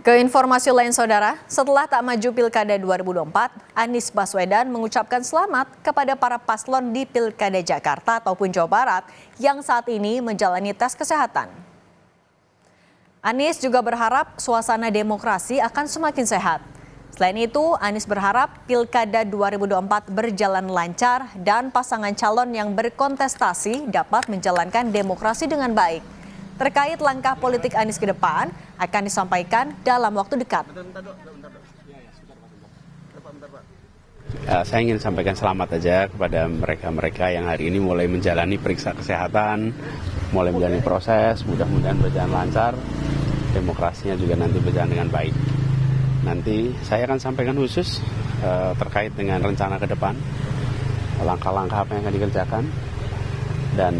Ke informasi lain saudara, setelah tak maju Pilkada 2024, Anies Baswedan mengucapkan selamat kepada para paslon di Pilkada Jakarta ataupun Jawa Barat yang saat ini menjalani tes kesehatan. Anies juga berharap suasana demokrasi akan semakin sehat. Selain itu, Anies berharap Pilkada 2024 berjalan lancar dan pasangan calon yang berkontestasi dapat menjalankan demokrasi dengan baik. Terkait langkah politik Anies ke depan akan disampaikan dalam waktu dekat. Saya ingin sampaikan selamat aja kepada mereka-mereka yang hari ini mulai menjalani periksa kesehatan, mulai menjalani proses, mudah-mudahan berjalan lancar, demokrasinya juga nanti berjalan dengan baik. Nanti saya akan sampaikan khusus terkait dengan rencana ke depan, langkah-langkah apa yang akan dikerjakan, dan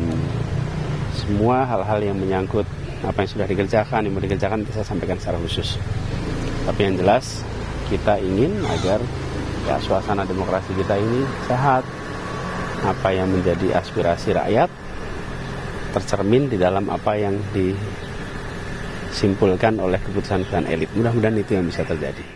semua hal-hal yang menyangkut apa yang sudah dikerjakan, yang mau dikerjakan saya sampaikan secara khusus. Tapi yang jelas kita ingin agar ya suasana demokrasi kita ini sehat. Apa yang menjadi aspirasi rakyat tercermin di dalam apa yang disimpulkan oleh keputusan-keputusan elit. Mudah-mudahan itu yang bisa terjadi.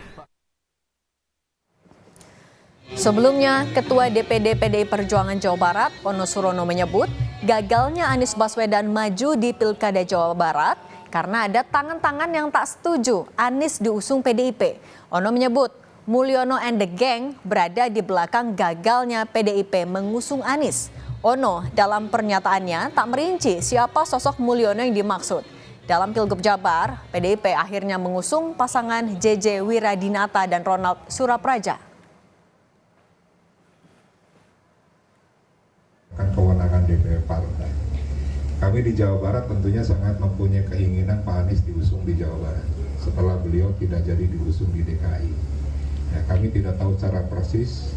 Sebelumnya, Ketua DPD PDI Perjuangan Jawa Barat, Ono Surono menyebut gagalnya Anies Baswedan maju di Pilkada Jawa Barat karena ada tangan-tangan yang tak setuju Anies diusung PDIP. Ono menyebut Mulyono and the Gang berada di belakang gagalnya PDIP mengusung Anies. Ono dalam pernyataannya tak merinci siapa sosok Mulyono yang dimaksud. Dalam Pilgub Jabar, PDIP akhirnya mengusung pasangan JJ Wiradinata dan Ronald Surapraja. Kewenangan DPR partai. Kami di Jawa Barat tentunya sangat mempunyai keinginan Pak Anies diusung di Jawa Barat setelah beliau tidak jadi diusung di DKI. Ya, kami tidak tahu secara persis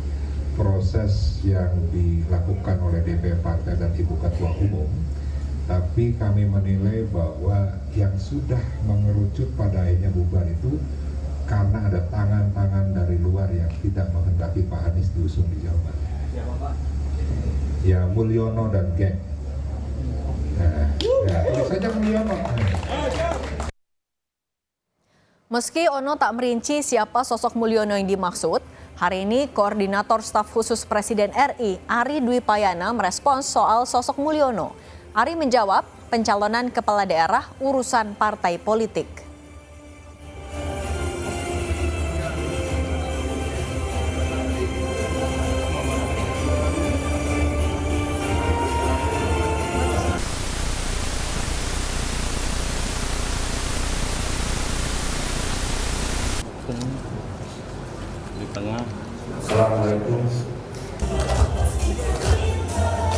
proses yang dilakukan oleh DPR partai dan Ibu Ketua Umum, tapi kami menilai bahwa yang sudah mengerucut pada akhirnya bubar itu karena ada tangan-tangan dari luar yang tidak menghendaki Pak Anies diusung di Jawa Barat. Ya, Mulyono dan Geng. Tulis saja Mulyono. Meski Ono tak merinci siapa sosok Mulyono yang dimaksud, hari ini Koordinator Staf Khusus Presiden RI, Ari Dwi Payana, merespons soal sosok Mulyono. Ari menjawab, pencalonan kepala daerah urusan partai politik. Di tengah. Assalamualaikum.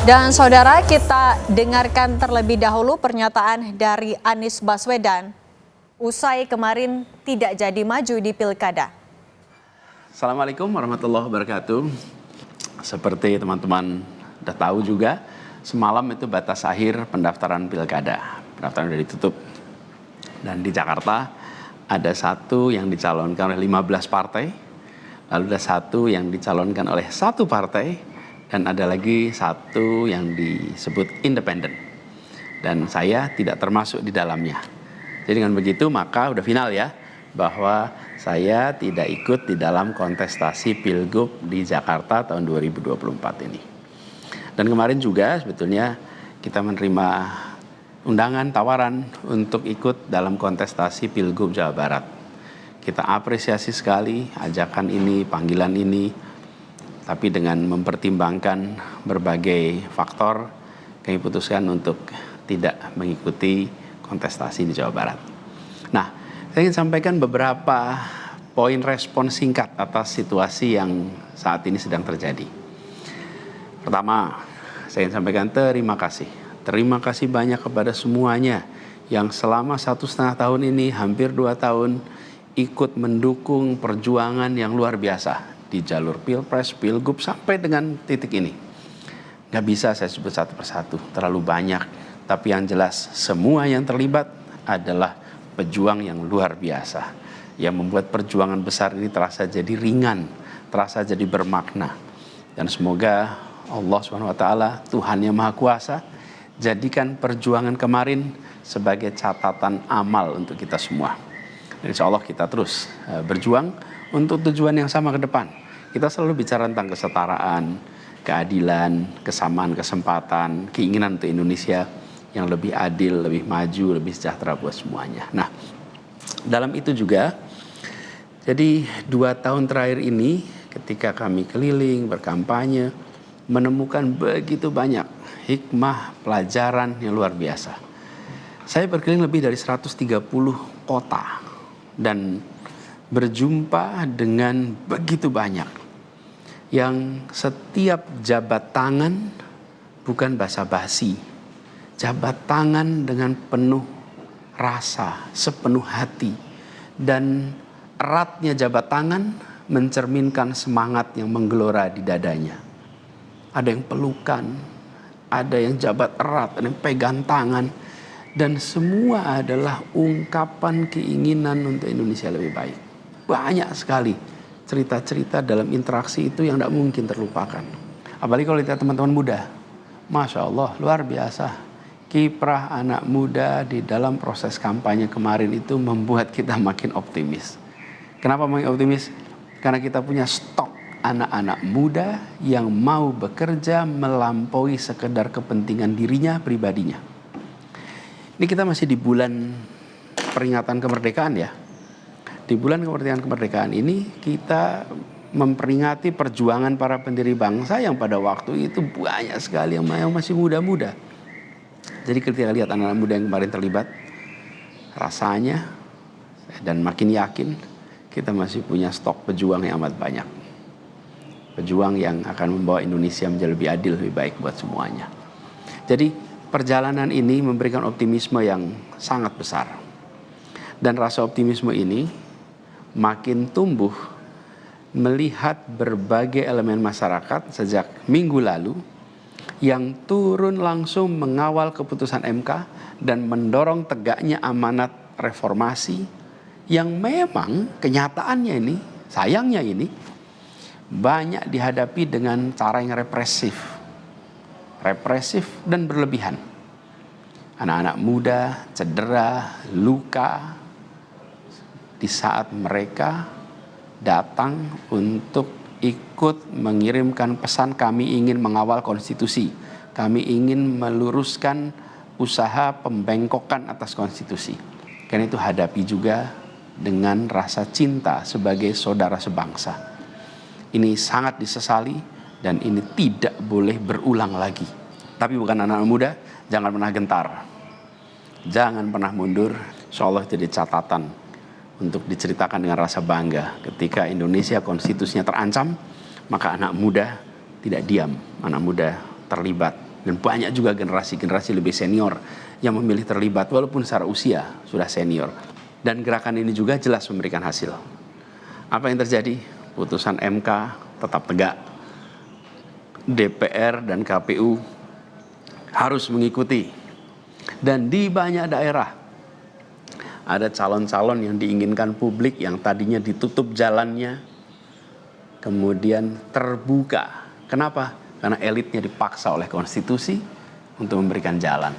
Dan saudara, kita dengarkan terlebih dahulu pernyataan dari Anies Baswedan usai kemarin tidak jadi maju di Pilkada. Assalamualaikum warahmatullahi wabarakatuh. Seperti teman-teman sudah tahu juga, semalam itu batas akhir pendaftaran Pilkada. Pendaftaran sudah ditutup. Dan di Jakarta ada satu yang dicalonkan oleh 15 partai, lalu ada satu yang dicalonkan oleh satu partai, dan ada lagi satu yang disebut independen. Dan saya tidak termasuk di dalamnya. Jadi dengan begitu maka udah final ya, bahwa saya tidak ikut di dalam kontestasi Pilgub di Jakarta tahun 2024 ini. Dan kemarin juga sebetulnya kita menerima undangan tawaran untuk ikut dalam kontestasi Pilgub Jawa Barat. Kita apresiasi sekali ajakan ini, panggilan ini, tapi dengan mempertimbangkan berbagai faktor, kami putuskan untuk tidak mengikuti kontestasi di Jawa Barat. Nah, saya ingin sampaikan beberapa poin respon singkat atas situasi yang saat ini sedang terjadi. Pertama, saya ingin sampaikan terima kasih. Terima kasih banyak kepada semuanya yang selama 1,5 tahun ini, hampir 2 tahun, ikut mendukung perjuangan yang luar biasa di jalur Pilpres, Pilgub, sampai dengan titik ini. Gak bisa saya sebut satu persatu, terlalu banyak. Tapi yang jelas, semua yang terlibat adalah pejuang yang luar biasa, yang membuat perjuangan besar ini terasa jadi ringan, terasa jadi bermakna. Dan semoga Allah SWT, Tuhan yang Maha Kuasa, jadikan perjuangan kemarin sebagai catatan amal untuk kita semua. Dan insya Allah kita terus berjuang untuk tujuan yang sama ke depan. Kita selalu bicara tentang kesetaraan, keadilan, kesamaan kesempatan, keinginan untuk Indonesia yang lebih adil, lebih maju, lebih sejahtera buat semuanya. Nah, dalam itu juga, jadi 2 tahun terakhir ini ketika kami keliling, berkampanye, menemukan begitu banyak hikmah, pelajaran yang luar biasa. Saya berkeliling lebih dari 130 kota dan berjumpa dengan begitu banyak yang setiap jabat tangan bukan basa-basi, jabat tangan dengan penuh rasa, sepenuh hati, dan eratnya jabat tangan mencerminkan semangat yang menggelora di dadanya. Ada yang pelukan, ada yang jabat erat, ada yang pegang tangan, dan semua adalah ungkapan keinginan untuk Indonesia lebih baik. Banyak sekali cerita-cerita dalam interaksi itu yang tidak mungkin terlupakan. Apalagi kalau lihat teman-teman muda. Masya Allah, luar biasa. Kiprah anak muda di dalam proses kampanye kemarin itu membuat kita makin optimis. Kenapa makin optimis? Karena kita punya stok anak-anak muda yang mau bekerja melampaui sekedar kepentingan dirinya, pribadinya. Ini kita masih di bulan peringatan kemerdekaan ya. Di bulan kemerdekaan ini kita memperingati perjuangan para pendiri bangsa yang pada waktu itu banyak sekali yang masih muda-muda. Jadi ketika lihat anak-anak muda yang kemarin terlibat, rasanya dan makin yakin kita masih punya stok pejuang yang amat banyak. Pejuang yang akan membawa Indonesia menjadi lebih adil, lebih baik buat semuanya. Jadi perjalanan ini memberikan optimisme yang sangat besar. Dan rasa optimisme ini makin tumbuh melihat berbagai elemen masyarakat sejak minggu lalu yang turun langsung mengawal keputusan MK dan mendorong tegaknya amanat reformasi yang memang kenyataannya ini, sayangnya ini, banyak dihadapi dengan cara yang represif dan berlebihan. Anak-anak muda cedera, luka, di saat mereka datang untuk ikut mengirimkan pesan kami ingin mengawal konstitusi. Kami ingin meluruskan usaha pembengkokan atas konstitusi. Karena itu hadapi juga dengan rasa cinta sebagai saudara sebangsa. Ini sangat disesali dan ini tidak boleh berulang lagi. Tapi bukan anak-anak muda, jangan pernah gentar. Jangan pernah mundur. Insyaallah jadi catatan untuk diceritakan dengan rasa bangga. Ketika Indonesia konstitusinya terancam, maka anak muda tidak diam. Anak muda terlibat. Dan banyak juga generasi-generasi lebih senior yang memilih terlibat walaupun secara usia sudah senior. Dan gerakan ini juga jelas memberikan hasil. Apa yang terjadi? Putusan MK tetap tegak. DPR dan KPU harus mengikuti. Dan di banyak daerah ada calon-calon yang diinginkan publik yang tadinya ditutup jalannya, kemudian terbuka. Kenapa? Karena elitnya dipaksa oleh konstitusi untuk memberikan jalan.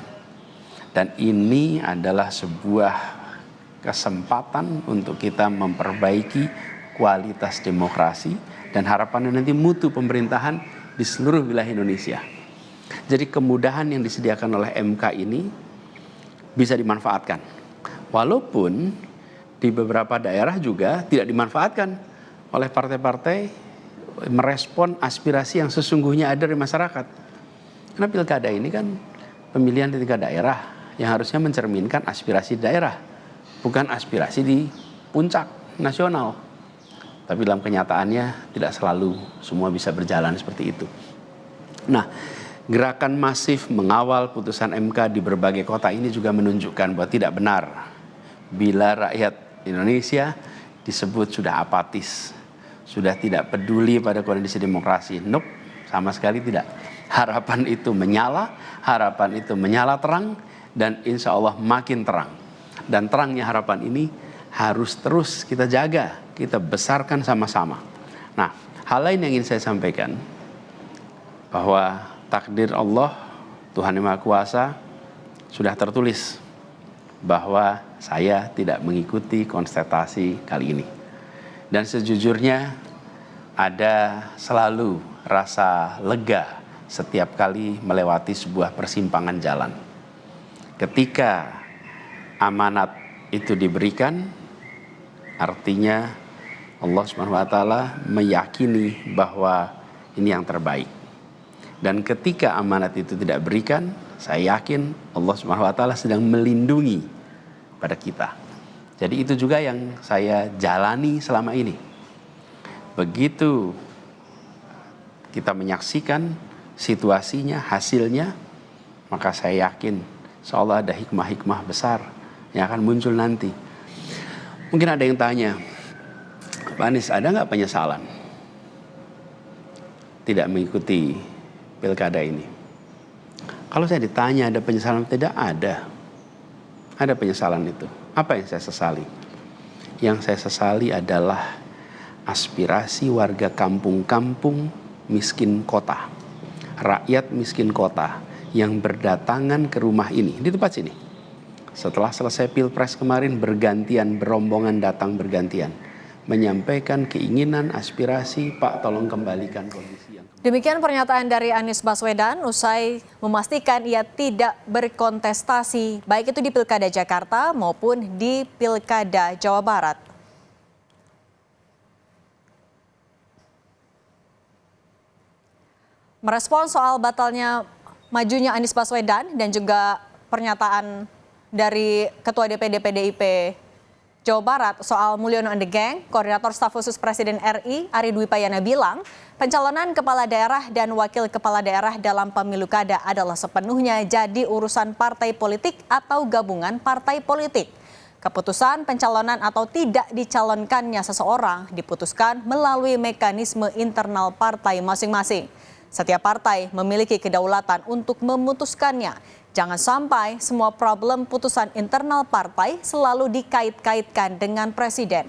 Dan ini adalah sebuah kesempatan untuk kita memperbaiki kualitas demokrasi dan harapannya nanti mutu pemerintahan di seluruh wilayah Indonesia. Jadi kemudahan yang disediakan oleh MK ini bisa dimanfaatkan. Walaupun di beberapa daerah juga tidak dimanfaatkan oleh partai-partai merespon aspirasi yang sesungguhnya ada di masyarakat. Karena pilkada ini kan pemilihan di tingkat daerah yang harusnya mencerminkan aspirasi daerah, bukan aspirasi di puncak nasional. Tapi dalam kenyataannya tidak selalu semua bisa berjalan seperti itu. Nah, gerakan masif mengawal putusan MK di berbagai kota ini juga menunjukkan bahwa tidak benar bila rakyat Indonesia disebut sudah apatis, sudah tidak peduli pada kondisi demokrasi. Nope, sama sekali tidak. Harapan itu menyala, harapan itu menyala terang, dan insya Allah makin terang. Dan terangnya harapan ini harus terus kita jaga, kita besarkan sama-sama. Nah, hal lain yang ingin saya sampaikan, bahwa takdir Allah, Tuhan Yang Maha Kuasa, sudah tertulis bahwa saya tidak mengikuti kontestasi kali ini. Dan sejujurnya ada selalu rasa lega setiap kali melewati sebuah persimpangan jalan. Ketika amanat itu diberikan, artinya Allah SWT meyakini bahwa ini yang terbaik. Dan ketika amanat itu tidak berikan, saya yakin Allah SWT sedang melindungi pada kita. Jadi itu juga yang saya jalani selama ini. Begitu kita menyaksikan situasinya, hasilnya, maka saya yakin insya Allah ada hikmah-hikmah besar yang akan muncul nanti. Mungkin ada yang tanya, Pak Anies, ada nggak penyesalan tidak mengikuti pilkada ini? Kalau saya ditanya ada penyesalan, tidak ada. Ada penyesalan itu. Apa yang saya sesali? Yang saya sesali adalah aspirasi warga kampung-kampung miskin kota, rakyat miskin kota yang berdatangan ke rumah ini, di tempat sini. Setelah selesai pilpres kemarin, bergantian, berombongan datang bergantian, menyampaikan keinginan, aspirasi, Pak tolong kembalikan kondisi yang... Demikian pernyataan dari Anies Baswedan usai memastikan ia tidak berkontestasi baik itu di Pilkada Jakarta maupun di Pilkada Jawa Barat. Merespons soal batalnya majunya Anies Baswedan dan juga pernyataan dari Ketua DPD PDIP Jawa Barat soal Mulyono and the Gang, Koordinator Staf Khusus Presiden RI Ari Dwi Payana bilang, pencalonan kepala daerah dan wakil kepala daerah dalam pemilu kada adalah sepenuhnya jadi urusan partai politik atau gabungan partai politik. Keputusan pencalonan atau tidak dicalonkannya seseorang diputuskan melalui mekanisme internal partai masing-masing. Setiap partai memiliki kedaulatan untuk memutuskannya. Jangan sampai semua problem putusan internal partai selalu dikait-kaitkan dengan presiden.